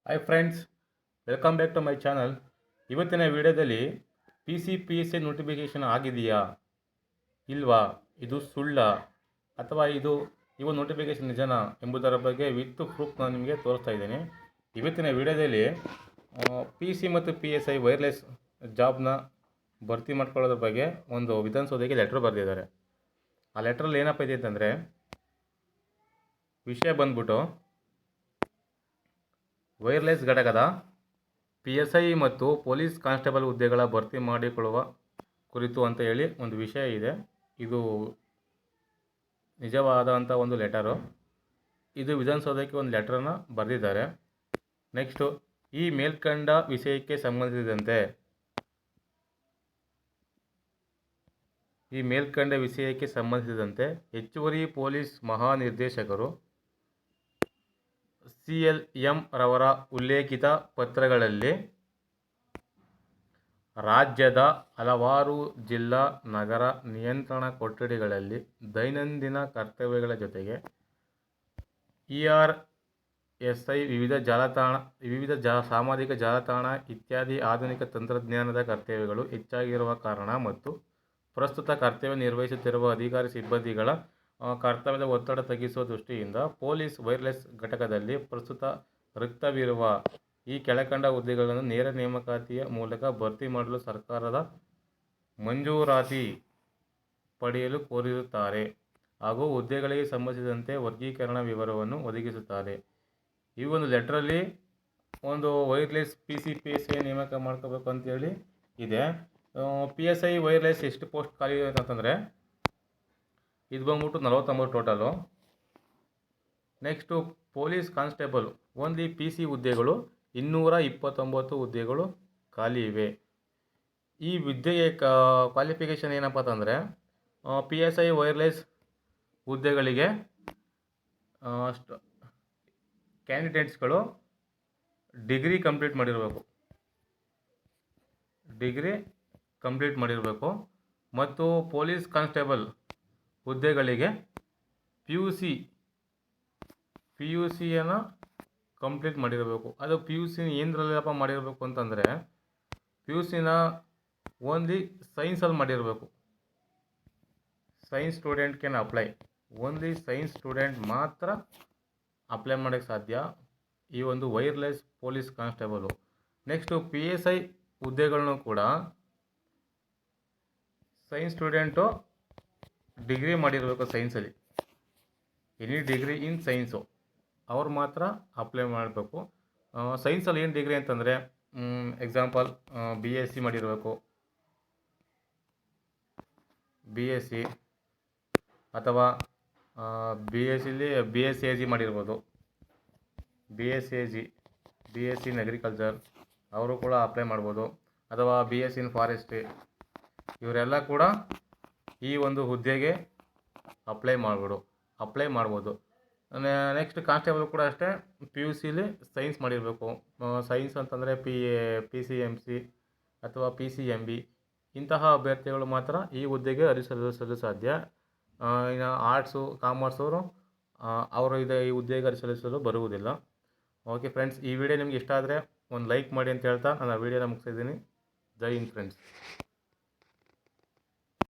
Hi friends, welcome back to my channel. ಇವತ್ತಿನ ವಿಡಿಯೋದಲ್ಲಿ PCPSI notification ಆಗಿದೆಯಾ ಇಲ್ವಾ, ಇದು ಸುಳ್ಳ ಅಥವಾ ಇವು ನೋಟಿಫಿಕೇಷನ್ ನಿಜನಾ ಎಂಬುದರ ಬಗ್ಗೆ ವಿತ್ ಪ್ರೂಫ್ ನಾನು ನಿಮಗೆ ತೋರಿಸ್ತಾ ಇದ್ದೀನಿ. ಇವತ್ತಿನ ವಿಡಿಯೋದಲ್ಲಿ PC ಮತ್ತು PSI ವೈರ್ಲೆಸ್ ಜಾಬ್ನ ಭರ್ತಿ ಮಾಡ್ಕೊಳ್ಳೋದ್ರ ಬಗ್ಗೆ ಒಂದು ವಿಧಾನಸೌಧಕ್ಕೆ ಲೆಟ್ರ್ ಬರೆದಿದ್ದಾರೆ. ಆ ಲೆಟ್ರಲ್ಲಿ ಏನಪ್ಪ ಇದೆ ಅಂತಂದರೆ, ವಿಷಯ ಬಂದ್ಬಿಟ್ಟು ವೈರ್ಲೆಸ್ ಘಟಕದ PSI ಮತ್ತು ಪೊಲೀಸ್ ಕಾನ್ಸ್ಟೇಬಲ್ ಹುದ್ದೆಗಳ ಭರ್ತಿ ಮಾಡಿಕೊಳ್ಳುವ ಕುರಿತು ಅಂತ ಹೇಳಿ ಒಂದು ವಿಷಯ ಇದೆ. ಇದು ನಿಜವಾದಂಥ ಒಂದು ಲೆಟರು. ಇದು ವಿಧಾನಸೌಧಕ್ಕೆ ಒಂದು ಲೆಟ್ರನ್ನು ಬರೆದಿದ್ದಾರೆ. ನೆಕ್ಸ್ಟು, ಈ ಮೇಲ್ಕಂಡ ವಿಷಯಕ್ಕೆ ಸಂಬಂಧಿಸಿದಂತೆ ಹೆಚ್ಚುವರಿ ಪೊಲೀಸ್ ಮಹಾನಿರ್ದೇಶಕರು CLM ರವರ ಉಲ್ಲೇಖಿತ ಪತ್ರಗಳಲ್ಲಿ ರಾಜ್ಯದ ಹಲವಾರು ಜಿಲ್ಲಾ ನಗರ ನಿಯಂತ್ರಣ ಕೊಠಡಿಗಳಲ್ಲಿ ದೈನಂದಿನ ಕರ್ತವ್ಯಗಳ ಜೊತೆಗೆ ERSI ವಿವಿಧ ಸಾಮಾಜಿಕ ಜಾಲತಾಣ ಇತ್ಯಾದಿ ಆಧುನಿಕ ತಂತ್ರಜ್ಞಾನದ ಕರ್ತವ್ಯಗಳು ಹೆಚ್ಚಾಗಿರುವ ಕಾರಣ ಮತ್ತು ಪ್ರಸ್ತುತ ಕರ್ತವ್ಯ ನಿರ್ವಹಿಸುತ್ತಿರುವ ಅಧಿಕಾರಿ ಸಿಬ್ಬಂದಿಗಳ ಕರ್ತವ್ಯದ ಒತ್ತಡ ತಗ್ಗಿಸುವ ದೃಷ್ಟಿಯಿಂದ ಪೊಲೀಸ್ ವೈರ್ಲೆಸ್ ಘಟಕದಲ್ಲಿ ಪ್ರಸ್ತುತ ರಿಕ್ತವಿರುವ ಈ ಕೆಳಕಂಡ ಹುದ್ದೆಗಳನ್ನು ನೇರ ನೇಮಕಾತಿಯ ಮೂಲಕ ಭರ್ತಿ ಮಾಡಲು ಸರ್ಕಾರದ ಮಂಜೂರಾತಿ ಪಡೆಯಲು ಕೋರಿರುತ್ತಾರೆ ಹಾಗೂ ಹುದ್ದೆಗಳಿಗೆ ಸಂಬಂಧಿಸಿದಂತೆ ವರ್ಗೀಕರಣ ವಿವರವನ್ನು ಒದಗಿಸುತ್ತಾರೆ. ಈ ಒಂದು ಲೆಟ್ರಲ್ಲಿ ಒಂದು ವೈರ್ಲೆಸ್ PCPSI ನೇಮಕ ಮಾಡ್ಕೋಬೇಕು ಅಂತೇಳಿ ಇದೆ. PSI ವೈರ್ಲೆಸ್ ಎಷ್ಟು ಪೋಸ್ಟ್ ಖಾಲಿ ಇದೆ ಅಂತಂದರೆ, ಇದು ಬಂದ್ಬಿಟ್ಟು 49 total. Next police constable only PC ಹುದ್ದೆಗಳು 229 ಹುದ್ದೆಗಳು ಖಾಲಿ ಇವೆ. ಈ ಹುದ್ದೆಯ ಕ್ವಾಲಿಫಿಕೇಷನ್ ಏನಪ್ಪ ಅಂತಂದರೆ, PSI ವೈರ್ಲೆಸ್ ಹುದ್ದೆಗಳಿಗೆ ಕ್ಯಾಂಡಿಡೇಟ್ಸ್ಗಳು ಡಿಗ್ರಿ ಕಂಪ್ಲೀಟ್ ಮಾಡಿರಬೇಕು ಮತ್ತು ಪೊಲೀಸ್ ಕಾನ್ಸ್ಟೇಬಲ್ ಹುದ್ದೆಗಳಿಗೆ PUCಯನ್ನು ಕಂಪ್ಲೀಟ್ ಮಾಡಿರಬೇಕು. ಅದು PUC ಏನರಲ್ಲಪ್ಪ ಮಾಡಿರಬೇಕು ಅಂತಂದರೆ, PUCನ ಓನ್ಲಿ ಸೈನ್ಸಲ್ಲಿ ಮಾಡಿರಬೇಕು. Science student can apply. Only science student ಮಾತ್ರ ಅಪ್ಲೈ ಮಾಡೋಕ್ಕೆ ಸಾಧ್ಯ ಈ ಒಂದು wireless police constable. Next PSI ಹುದ್ದೆಗಳನ್ನು ಕೂಡ ಸೈನ್ಸ್ ಸ್ಟೂಡೆಂಟು ಡಿಗ್ರಿ ಮಾಡಿರಬೇಕು ಸೈನ್ಸಲ್ಲಿ, ಎನಿ ಡಿಗ್ರಿ ಇನ್ ಸೈನ್ಸು ಅವ್ರು ಮಾತ್ರ ಅಪ್ಲೈ ಮಾಡಬೇಕು. ಸೈನ್ಸಲ್ಲಿ ಏನು ಡಿಗ್ರಿ ಅಂತಂದರೆ, ಎಕ್ಸಾಂಪಲ್ BSc ಮಾಡಿರಬೇಕು, BSc ಅಥವಾ BScಲಿ BSc ಮಾಡಿರ್ಬೋದು, BSc ಇನ್ ಅಗ್ರಿಕಲ್ಚರ್ ಅವರು ಕೂಡ ಅಪ್ಲೈ ಮಾಡ್ಬೋದು, ಅಥವಾ BSc ಇನ್ ಫಾರೆಸ್ಟ್ರಿ ಇವರೆಲ್ಲ ಕೂಡ ಈ ಒಂದು ಹುದ್ದೆಗೆ ಅಪ್ಲೈ ಮಾಡ್ಬೋದು. ನೆಕ್ಸ್ಟ್ ಕಾನ್ಸ್ಟೇಬಲ್ ಕೂಡ ಅಷ್ಟೇ, PUCಲಿ ಸೈನ್ಸ್ ಮಾಡಿರಬೇಕು. ಸೈನ್ಸ್ ಅಂತಂದರೆ PCMC ಅಥವಾ PCMB ಇಂತಹ ಅಭ್ಯರ್ಥಿಗಳು ಮಾತ್ರ ಈ ಹುದ್ದೆಗೆ ಅರ್ಜಿ ಸಾಧ್ಯ. ಇನ್ನು ಆರ್ಟ್ಸು ಕಾಮರ್ಸ್ ಅವರು ಈ ಹುದ್ದೆಗೆ ಅರ್ಜಿ ಸಲ್ಲಿಸಲು ಬರುವುದಿಲ್ಲ. ಓಕೆ ಫ್ರೆಂಡ್ಸ್, ಈ ವಿಡಿಯೋ ನಿಮ್ಗೆ ಇಷ್ಟ ಆದರೆ ಒಂದು ಲೈಕ್ ಮಾಡಿ ಅಂತ ಹೇಳ್ತಾ ನಾನು ಆ ವಿಡಿಯೋನ ಮುಗಿಸಿದ್ದೀನಿ. ಜೈ ಹಿಂದ್ ಫ್ರೆಂಡ್ಸ್.